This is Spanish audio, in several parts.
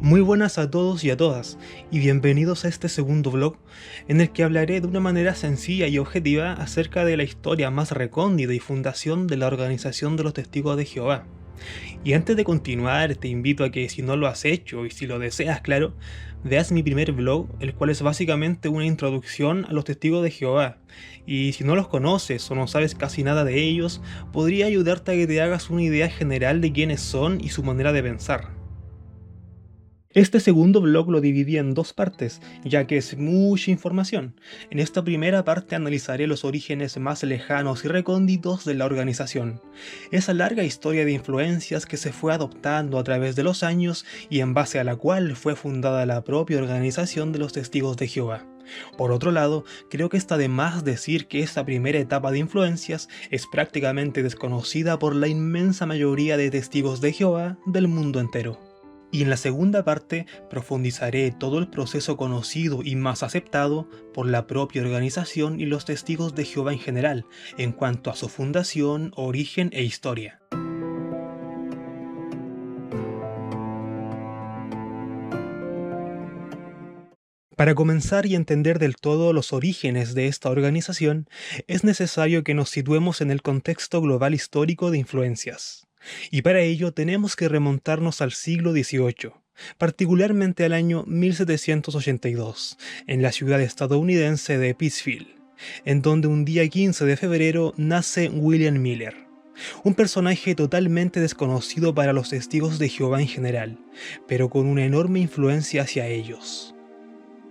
Muy buenas a todos y a todas, y bienvenidos a este segundo vlog, en el que hablaré de una manera sencilla y objetiva acerca de la historia más recóndita y fundación de la Organización de los Testigos de Jehová. Y antes de continuar, te invito a que si no lo has hecho y si lo deseas, claro, veas mi primer vlog, el cual es básicamente una introducción a los Testigos de Jehová. Y si no los conoces o no sabes casi nada de ellos, podría ayudarte a que te hagas una idea general de quiénes son y su manera de pensar. Este segundo blog lo dividí en dos partes, ya que es mucha información. En esta primera parte analizaré los orígenes más lejanos y recónditos de la organización, esa larga historia de influencias que se fue adoptando a través de los años y en base a la cual fue fundada la propia organización de los Testigos de Jehová. Por otro lado, creo que está de más decir que esta primera etapa de influencias es prácticamente desconocida por la inmensa mayoría de testigos de Jehová del mundo entero. Y en la segunda parte profundizaré todo el proceso conocido y más aceptado por la propia organización y los testigos de Jehová en general, en cuanto a su fundación, origen e historia. Para comenzar y entender del todo los orígenes de esta organización, es necesario que nos situemos en el contexto global histórico de influencias. Y para ello tenemos que remontarnos al siglo XVIII, particularmente al año 1782, en la ciudad estadounidense de Pittsfield, en donde un día 15 de febrero nace William Miller, un personaje totalmente desconocido para los testigos de Jehová en general, pero con una enorme influencia hacia ellos.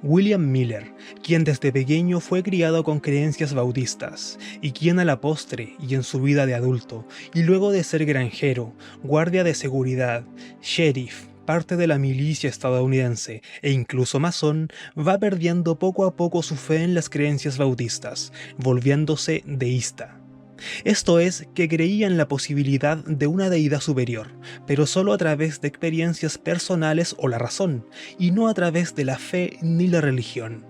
William Miller, quien desde pequeño fue criado con creencias bautistas, y quien a la postre y en su vida de adulto, y luego de ser granjero, guardia de seguridad, sheriff, parte de la milicia estadounidense e incluso masón, va perdiendo poco a poco su fe en las creencias bautistas, volviéndose deísta. Esto es, que creía en la posibilidad de una deidad superior, pero solo a través de experiencias personales o la razón, y no a través de la fe ni la religión.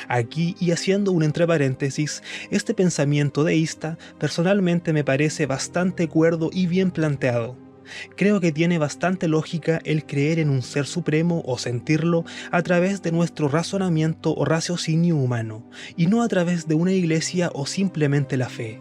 Aquí, y haciendo un entre paréntesis, este pensamiento deísta personalmente me parece bastante cuerdo y bien planteado. Creo que tiene bastante lógica el creer en un ser supremo o sentirlo a través de nuestro razonamiento o raciocinio humano, y no a través de una iglesia o simplemente la fe.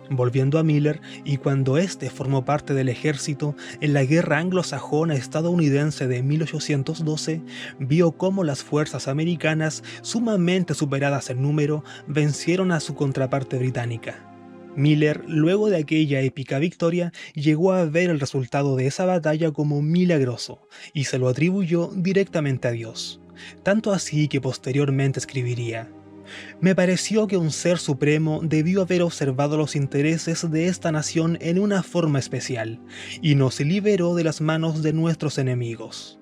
Volviendo a Miller, y cuando éste formó parte del ejército en la guerra anglosajona estadounidense de 1812, vio cómo las fuerzas americanas, sumamente superadas en número, vencieron a su contraparte británica. Miller, luego de aquella épica victoria, llegó a ver el resultado de esa batalla como milagroso, y se lo atribuyó directamente a Dios. Tanto así que posteriormente escribiría: "Me pareció que un ser supremo debió haber observado los intereses de esta nación en una forma especial, y nos liberó de las manos de nuestros enemigos".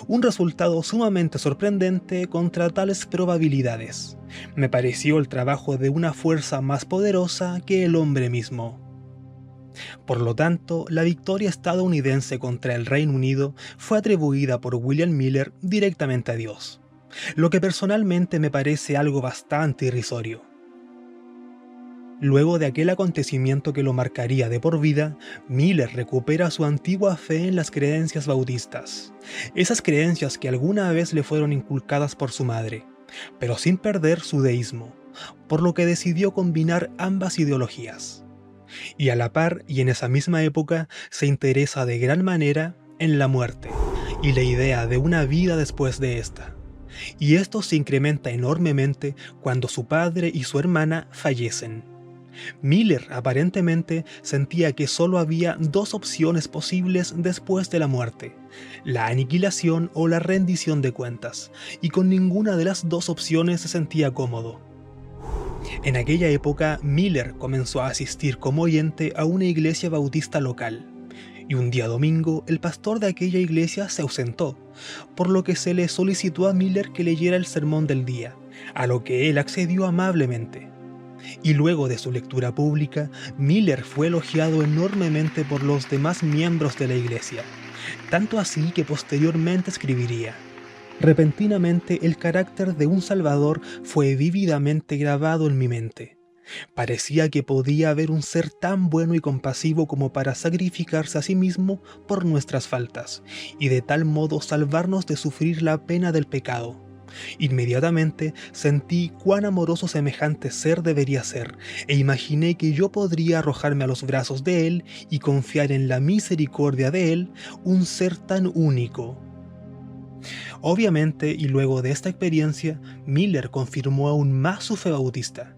Un resultado sumamente sorprendente contra tales probabilidades. Me pareció el trabajo de una fuerza más poderosa que el hombre mismo. Por lo tanto, la victoria estadounidense contra el Reino Unido fue atribuida por William Miller directamente a Dios, lo que personalmente me parece algo bastante irrisorio. Luego de aquel acontecimiento que lo marcaría de por vida, Miller recupera su antigua fe en las creencias bautistas, esas creencias que alguna vez le fueron inculcadas por su madre, pero sin perder su deísmo, por lo que decidió combinar ambas ideologías. Y a la par, y en esa misma época, se interesa de gran manera en la muerte, y la idea de una vida después de esta. Y esto se incrementa enormemente cuando su padre y su hermana fallecen. Miller aparentemente sentía que solo había dos opciones posibles después de la muerte: la aniquilación o la rendición de cuentas, y con ninguna de las dos opciones se sentía cómodo. En aquella época, Miller comenzó a asistir como oyente a una iglesia bautista local, y un día domingo el pastor de aquella iglesia se ausentó, por lo que se le solicitó a Miller que leyera el sermón del día, a lo que él accedió amablemente. Y luego de su lectura pública, Miller fue elogiado enormemente por los demás miembros de la iglesia, tanto así que posteriormente escribiría: "Repentinamente el carácter de un Salvador fue vívidamente grabado en mi mente. Parecía que podía haber un ser tan bueno y compasivo como para sacrificarse a sí mismo por nuestras faltas, y de tal modo salvarnos de sufrir la pena del pecado. Inmediatamente sentí cuán amoroso semejante ser debería ser, e imaginé que yo podría arrojarme a los brazos de él y confiar en la misericordia de él, un ser tan único. Obviamente, y luego de esta experiencia, Miller confirmó aún más su fe bautista.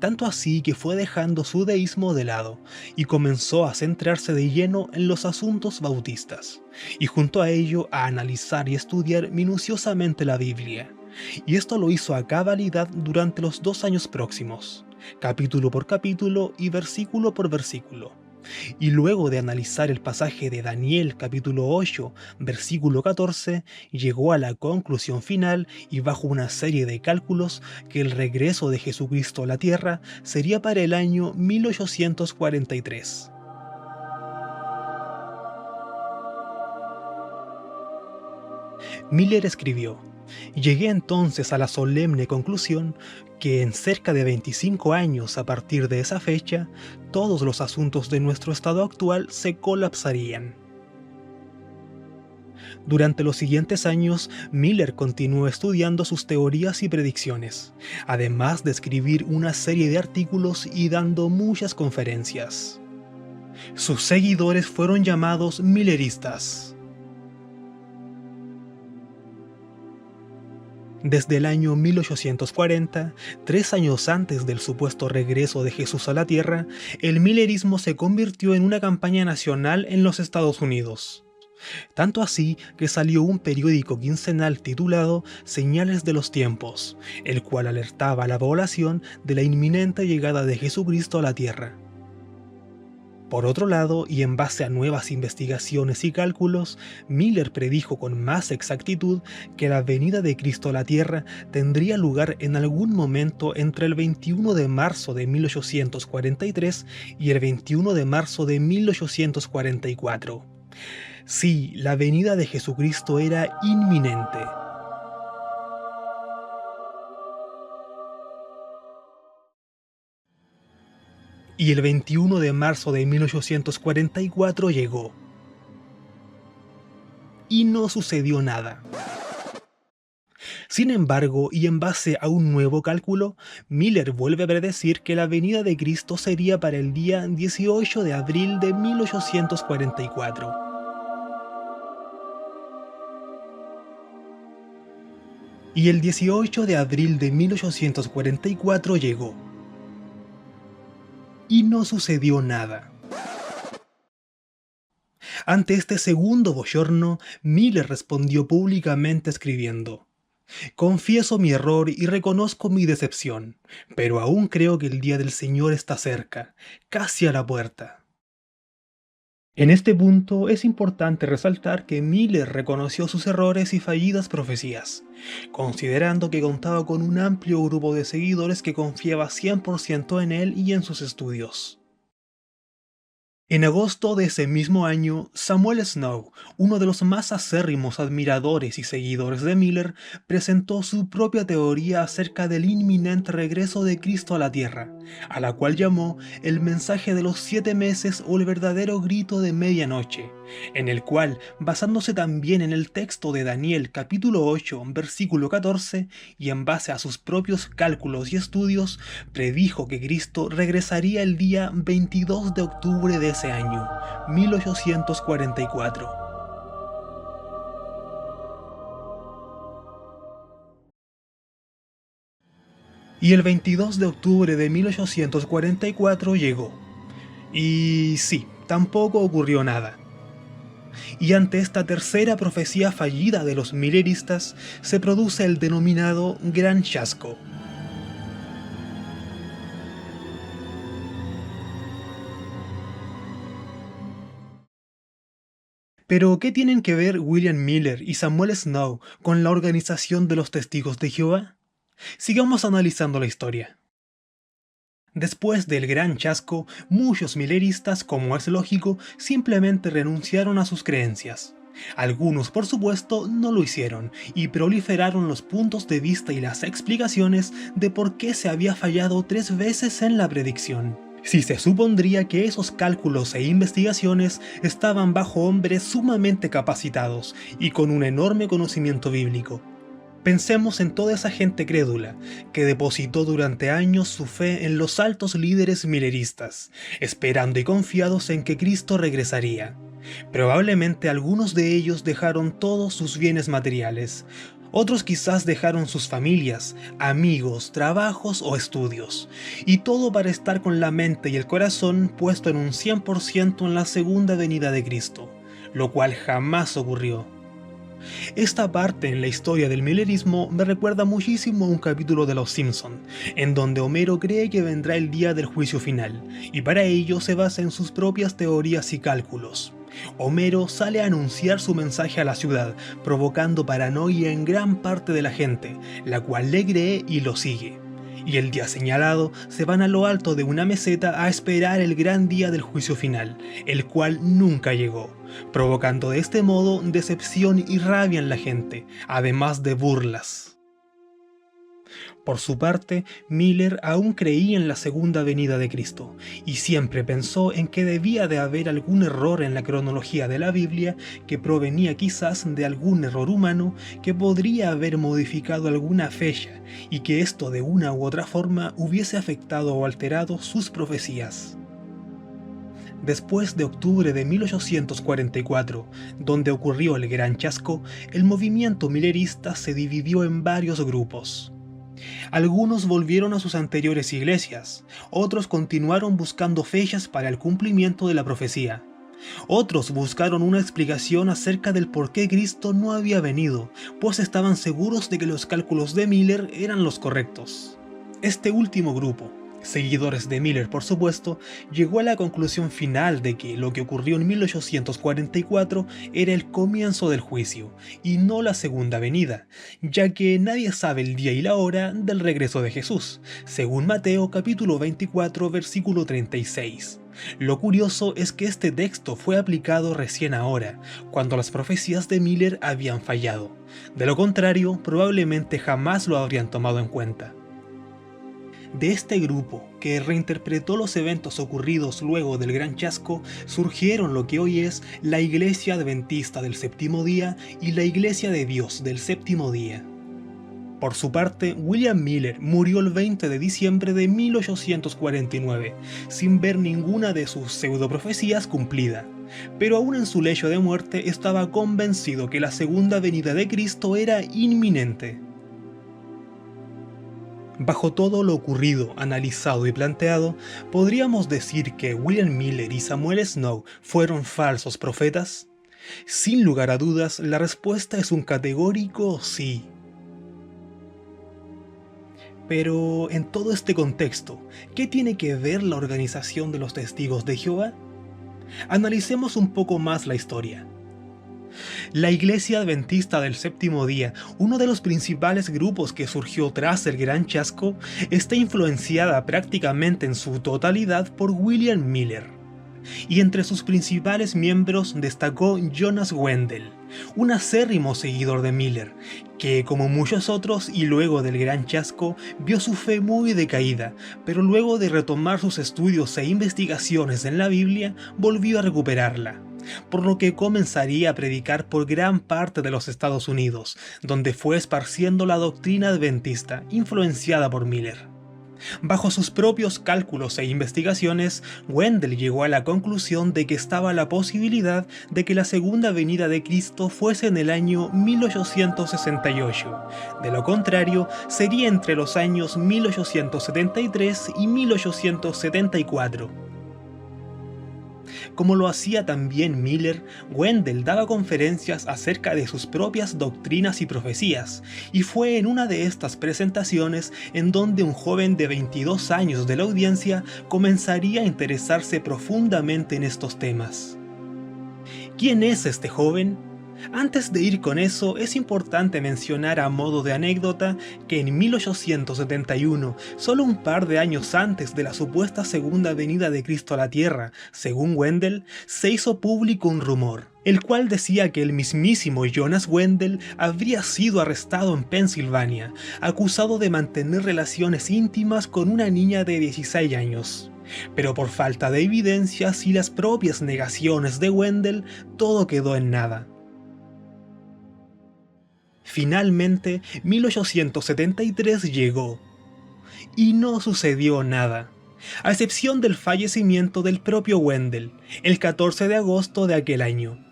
Tanto así que fue dejando su deísmo de lado y comenzó a centrarse de lleno en los asuntos bautistas, y junto a ello a analizar y estudiar minuciosamente la Biblia. Y esto lo hizo a cabalidad durante los 2 años próximos, capítulo por capítulo y versículo por versículo. Y luego de analizar el pasaje de Daniel capítulo 8, versículo 14, llegó a la conclusión final y bajo una serie de cálculos que el regreso de Jesucristo a la tierra sería para el año 1843. Miller escribió: "Llegué entonces a la solemne conclusión que en cerca de 25 años a partir de esa fecha, todos los asuntos de nuestro estado actual se colapsarían". Durante los siguientes años, Miller continuó estudiando sus teorías y predicciones, además de escribir una serie de artículos y dando muchas conferencias. Sus seguidores fueron llamados milleristas. Desde el año 1840, 3 años antes del supuesto regreso de Jesús a la Tierra, el millerismo se convirtió en una campaña nacional en los Estados Unidos. Tanto así que salió un periódico quincenal titulado Señales de los Tiempos, el cual alertaba a la población de la inminente llegada de Jesucristo a la Tierra. Por otro lado, y en base a nuevas investigaciones y cálculos, Miller predijo con más exactitud que la venida de Cristo a la Tierra tendría lugar en algún momento entre el 21 de marzo de 1843 y el 21 de marzo de 1844. Sí, la venida de Jesucristo era inminente. Y el 21 de marzo de 1844 llegó. Y no sucedió nada. Sin embargo, y en base a un nuevo cálculo, Miller vuelve a predecir que la venida de Cristo sería para el día 18 de abril de 1844. Y el 18 de abril de 1844 llegó. Y no sucedió nada. Ante este segundo bochorno, Miller respondió públicamente escribiendo: "Confieso mi error y reconozco mi decepción, pero aún creo que el día del Señor está cerca, casi a la puerta". En este punto es importante resaltar que Miller reconoció sus errores y fallidas profecías, considerando que contaba con un amplio grupo de seguidores que confiaba 100% en él y en sus estudios. En agosto de ese mismo año, Samuel Snow, uno de los más acérrimos admiradores y seguidores de Miller, presentó su propia teoría acerca del inminente regreso de Cristo a la Tierra, a la cual llamó el mensaje de los 7 meses o el verdadero grito de medianoche, en el cual, basándose también en el texto de Daniel capítulo 8, versículo 14, y en base a sus propios cálculos y estudios, predijo que Cristo regresaría el día 22 de octubre de ese año, 1844. Y el 22 de octubre de 1844 llegó. Y sí, tampoco ocurrió nada. Y ante esta tercera profecía fallida de los milleristas, se produce el denominado Gran Chasco. Pero, ¿qué tienen que ver William Miller y Samuel Snow con la organización de los Testigos de Jehová? Sigamos analizando la historia. Después del Gran Chasco, muchos milleristas, como es lógico, simplemente renunciaron a sus creencias. Algunos, por supuesto, no lo hicieron, y proliferaron los puntos de vista y las explicaciones de por qué se había fallado 3 veces en la predicción. Si se supondría que esos cálculos e investigaciones estaban bajo hombres sumamente capacitados y con un enorme conocimiento bíblico. Pensemos en toda esa gente crédula, que depositó durante años su fe en los altos líderes mileristas, esperando y confiados en que Cristo regresaría. Probablemente algunos de ellos dejaron todos sus bienes materiales, otros quizás dejaron sus familias, amigos, trabajos o estudios, y todo para estar con la mente y el corazón puesto en un 100% en la segunda venida de Cristo, lo cual jamás ocurrió. Esta parte en la historia del milerismo me recuerda muchísimo a un capítulo de Los Simpson, en donde Homero cree que vendrá el día del juicio final, y para ello se basa en sus propias teorías y cálculos. Homero sale a anunciar su mensaje a la ciudad, provocando paranoia en gran parte de la gente, la cual le cree y lo sigue. Y el día señalado se van a lo alto de una meseta a esperar el gran día del juicio final, el cual nunca llegó, provocando de este modo decepción y rabia en la gente, además de burlas. Por su parte, Miller aún creía en la segunda venida de Cristo, y siempre pensó en que debía de haber algún error en la cronología de la Biblia que provenía quizás de algún error humano que podría haber modificado alguna fecha, y que esto de una u otra forma hubiese afectado o alterado sus profecías. Después de octubre de 1844, donde ocurrió el Gran Chasco, el movimiento millerista se dividió en varios grupos. Algunos volvieron a sus anteriores iglesias, otros continuaron buscando fechas para el cumplimiento de la profecía. Otros buscaron una explicación acerca del por qué Cristo no había venido, pues estaban seguros de que los cálculos de Miller eran los correctos. Este último grupo, seguidores de Miller por supuesto, llegó a la conclusión final de que lo que ocurrió en 1844 era el comienzo del juicio, y no la segunda venida, ya que nadie sabe el día y la hora del regreso de Jesús, según Mateo capítulo 24 versículo 36. Lo curioso es que este texto fue aplicado recién ahora, cuando las profecías de Miller habían fallado. De lo contrario, probablemente jamás lo habrían tomado en cuenta. De este grupo, que reinterpretó los eventos ocurridos luego del Gran Chasco, surgieron lo que hoy es la Iglesia Adventista del Séptimo Día y la Iglesia de Dios del Séptimo Día. Por su parte, William Miller murió el 20 de diciembre de 1849, sin ver ninguna de sus pseudoprofecías cumplida, pero aún en su lecho de muerte estaba convencido que la segunda venida de Cristo era inminente. Bajo todo lo ocurrido, analizado y planteado, ¿podríamos decir que William Miller y Samuel Snow fueron falsos profetas? Sin lugar a dudas, la respuesta es un categórico sí. Pero en todo este contexto, ¿qué tiene que ver la organización de los Testigos de Jehová? Analicemos un poco más la historia. La Iglesia Adventista del Séptimo Día, uno de los principales grupos que surgió tras el Gran Chasco, está influenciada prácticamente en su totalidad por William Miller. Y entre sus principales miembros destacó Jonas Wendell, un acérrimo seguidor de Miller, que como muchos otros y luego del Gran Chasco vio su fe muy decaída, pero luego de retomar sus estudios e investigaciones en la Biblia volvió a recuperarla, por lo que comenzaría a predicar por gran parte de los Estados Unidos, donde fue esparciendo la doctrina adventista influenciada por Miller. Bajo sus propios cálculos e investigaciones, Wendell llegó a la conclusión de que estaba la posibilidad de que la segunda venida de Cristo fuese en el año 1868. De lo contrario, sería entre los años 1873 y 1874. Como lo hacía también Miller, Wendell daba conferencias acerca de sus propias doctrinas y profecías, y fue en una de estas presentaciones en donde un joven de 22 años de la audiencia comenzaría a interesarse profundamente en estos temas. ¿Quién es este joven? Antes de ir con eso, es importante mencionar a modo de anécdota que en 1871, solo un par de años antes de la supuesta segunda venida de Cristo a la Tierra, según Wendell, se hizo público un rumor. el cual decía que el mismísimo Jonas Wendell habría sido arrestado en Pensilvania, acusado de mantener relaciones íntimas con una niña de 16 años. Pero por falta de evidencias y las propias negaciones de Wendell, todo quedó en nada. Finalmente, 1873 llegó, y no sucedió nada, a excepción del fallecimiento del propio Wendell, el 14 de agosto de aquel año.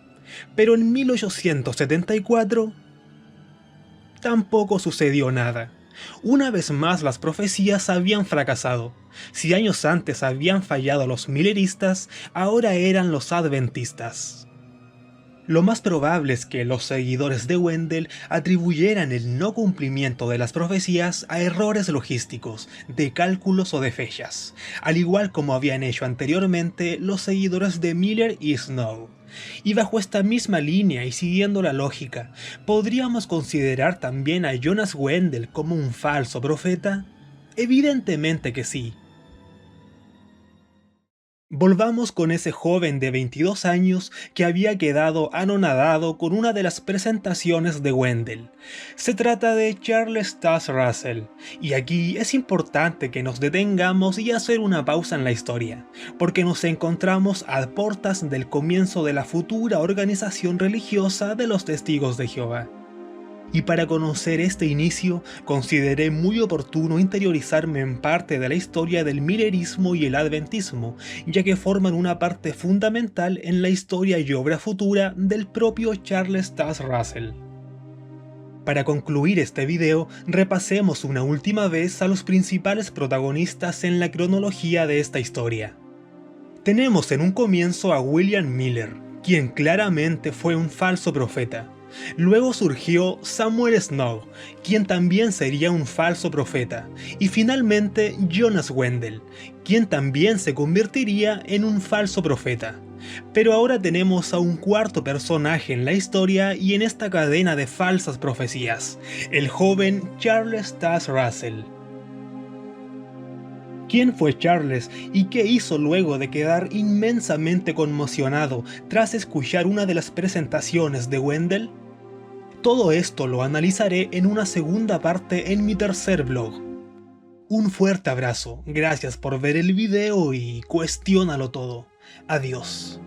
Pero en 1874 tampoco sucedió nada. Una vez más las profecías habían fracasado. Si años antes habían fallado los milleristas, ahora eran los adventistas. Lo más probable es que los seguidores de Wendell atribuyeran el no cumplimiento de las profecías a errores logísticos, de cálculos o de fechas, al igual como habían hecho anteriormente los seguidores de Miller y Snow. Y bajo esta misma línea y siguiendo la lógica, ¿podríamos considerar también a Jonas Wendell como un falso profeta? Evidentemente que sí. Volvamos con ese joven de 22 años que había quedado anonadado con una de las presentaciones de Wendell. Se trata de Charles Taze Russell, y aquí es importante que nos detengamos y hacer una pausa en la historia, porque nos encontramos a puertas del comienzo de la futura organización religiosa de los Testigos de Jehová. Y para conocer este inicio, consideré muy oportuno interiorizarme en parte de la historia del millerismo y el adventismo, ya que forman una parte fundamental en la historia y obra futura del propio Charles Taze Russell. Para concluir este video, repasemos una última vez a los principales protagonistas en la cronología de esta historia. Tenemos en un comienzo a William Miller, quien claramente fue un falso profeta. Luego surgió Samuel Snow, quien también sería un falso profeta, y finalmente Jonas Wendell, quien también se convertiría en un falso profeta. Pero ahora tenemos a un cuarto personaje en la historia y en esta cadena de falsas profecías, el joven Charles Taze Russell. ¿Quién fue Charles y qué hizo luego de quedar inmensamente conmocionado tras escuchar una de las presentaciones de Wendell? Todo esto lo analizaré en una segunda parte en mi tercer vlog. Un fuerte abrazo, gracias por ver el video y cuestiónalo todo. Adiós.